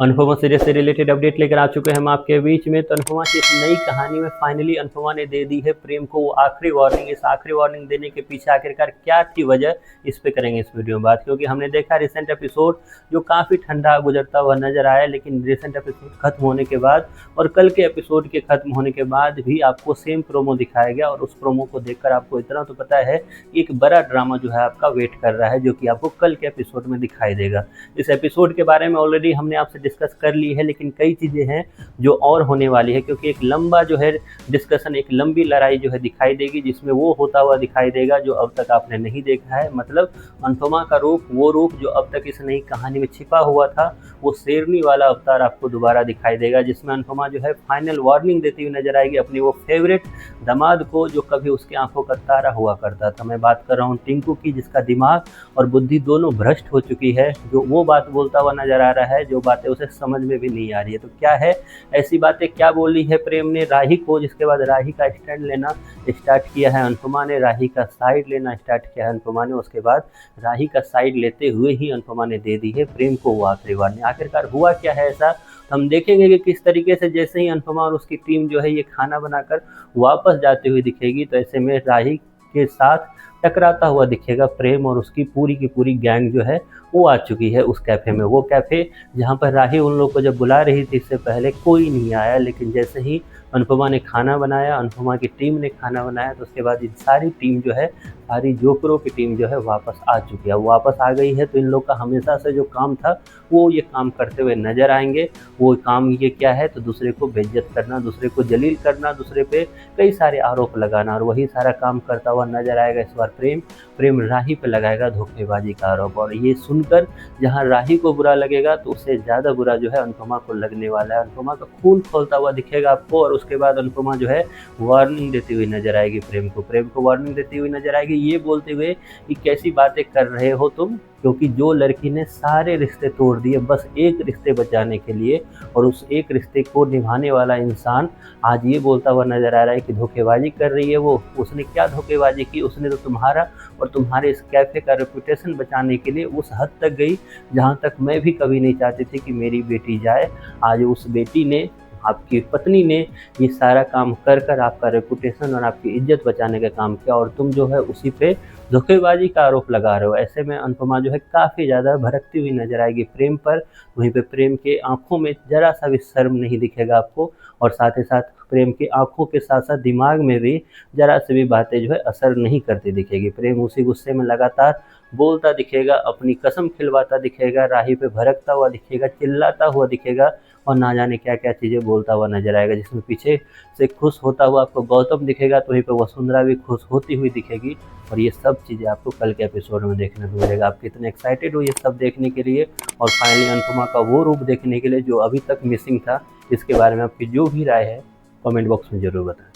Anupama series से related update लेकर आ चुके हैं हम आपके बीच में। तो अनुपमा की इस नई कहानी में फाइनली अनुपमा ने दे दी है प्रेम को वो आखिरी वार्निंग। इस आखिरी वार्निंग देने के पीछे आखिरकार क्या थी वजह, इस पे करेंगे इस वीडियो में बात। क्योंकि हमने देखा रिसेंट एपिसोड जो काफ़ी ठंडा गुजरता हुआ नजर आया, लेकिन रिसेंट एपिसोड खत्म होने के बाद और कल के एपिसोड के खत्म होने के बाद भी आपको सेम प्रोमो दिखाया गया। और उस प्रोमो को देखकर आपको इतना तो पता है एक बड़ा ड्रामा जो है आपका वेट कर रहा है, जो कि आपको कल के एपिसोड में दिखाई देगा। इस एपिसोड के बारे में ऑलरेडी हमने आपसे डिस्कस कर ली है, लेकिन कई चीज़ें हैं जो और होने वाली है। क्योंकि एक लंबा जो है डिस्कशन, एक लंबी लड़ाई जो है दिखाई देगी, जिसमें वो होता हुआ दिखाई देगा जो अब तक आपने नहीं देखा है। मतलब अनुपमा का रूप, वो रूप जो अब तक इस नई कहानी में छिपा हुआ था, वो शेरनी वाला अवतार आपको दोबारा दिखाई देगा, जिसमें अनुपमा जो है फाइनल वार्निंग देती हुई नजर आएगी अपनी वो फेवरेट दामाद को, जो कभी उसकी आंखों का तारा हुआ करता था। मैं बात कर रहा हूँ टिंकू की, जिसका दिमाग और बुद्धि दोनों भ्रष्ट हो चुकी है, जो वो बात बोलता हुआ नजर आ रहा है जो बातें उसे समझ में भी नहीं आ रही है। तो क्या है ऐसी बातें, क्या बोली है प्रेम ने राही को, जिसके बाद राही का स्टैंड लेना स्टार्ट किया है अनुपमा ने, राही का साइड लेना स्टार्ट किया है अनुपमा ने। उसके बाद राही का साइड लेते हुए ही अनुपमा ने दे दी है प्रेम को वो आखिरी वार्निंग। आखिरकार हुआ क्या है ऐसा, तो हम देखेंगे कि किस तरीके से जैसे ही अनुपमा और उसकी टीम जो है ये खाना बनाकर वापस जाते हुए दिखेगी, तो ऐसे में राही के साथ टकराता हुआ दिखेगा प्रेम, और उसकी पूरी की पूरी गैंग जो है वो आ चुकी है उस कैफ़े में। वो कैफ़े जहाँ पर राही उन लोगों को जब बुला रही थी, इससे पहले कोई नहीं आया, लेकिन जैसे ही अनुपमा ने खाना बनाया, अनुपमा की टीम ने खाना बनाया, तो उसके बाद ये सारी टीम जो है, सारी जोकरों की टीम जो है वापस आ चुकी है। वो वापस आ गई है, तो इन लोग का हमेशा से जो काम था वो ये काम करते हुए नज़र आएंगे। वो काम ये क्या है, तो दूसरे को बेइज्जत करना, दूसरे को जलील करना, दूसरे पे कई सारे आरोप लगाना, और वही सारा काम करता हुआ नजर आएगा इस बार प्रेम राही पे लगाएगा धोखेबाजी का आरोप। और ये सुनकर जहाँ राही को बुरा लगेगा, तो उससे ज़्यादा बुरा जो है अनुपमा को लगने वाला है। अनुपमा का खून खोलता हुआ दिखेगा आपको, और उसके बाद अनुपमा जो है वार्निंग देती हुई नजर आएगी प्रेम को वार्निंग देती हुई नजर आएगी, ये बोलते हुए कि कैसी बातें कर रहे हो तुम, क्योंकि जो लड़की ने सारे रिश्ते तोड़ दिए बस एक रिश्ते बचाने के लिए, और उस एक रिश्ते को निभाने वाला इंसान आज ये बोलता हुआ नजर आ रहा है कि धोखेबाजी कर रही है वो। उसने क्या धोखेबाजी की, उसने तो तुम्हारा और तुम्हारे इस कैफ़े का रेपुटेशन बचाने के लिए उस हद तक गई जहाँ तक मैं भी कभी नहीं चाहती थी कि मेरी बेटी जाए। आज उस बेटी ने, आपकी पत्नी ने ये सारा काम कर आपका रेपुटेशन और आपकी इज्जत बचाने का काम किया, और तुम जो है उसी पे धोखेबाजी का आरोप लगा रहे हो। ऐसे में अनुपमा जो है काफ़ी ज़्यादा भड़कती हुई नजर आएगी प्रेम पर। वहीं पे प्रेम के आंखों में ज़रा सा भी शर्म नहीं दिखेगा आपको, और साथ ही साथ प्रेम की आंखों के साथ साथ दिमाग में भी ज़रा से भी बातें जो है असर नहीं करती दिखेगी। प्रेम उसी गुस्से में लगातार बोलता दिखेगा, अपनी कसम खिलवाता दिखेगा, राही पे भड़कता हुआ दिखेगा, चिल्लाता हुआ दिखेगा, और ना जाने क्या क्या चीज़ें बोलता हुआ नजर आएगा। जिसमें पीछे से खुश होता हुआ आपको गौतम दिखेगा, तो वहीं पे वसुंधरा भी खुश होती हुई दिखेगी। और ये सब चीज़ें आपको कल के एपिसोड में देखने को मिलेगा। आप कितने एक्साइटेड हो ये सब देखने के लिए, और फाइनली अनुपमा का वो रूप देखने के लिए जो अभी तक मिसिंग था। इसके बारे में आपकी जो भी राय है कमेंट बॉक्स में ज़रूर बताएं।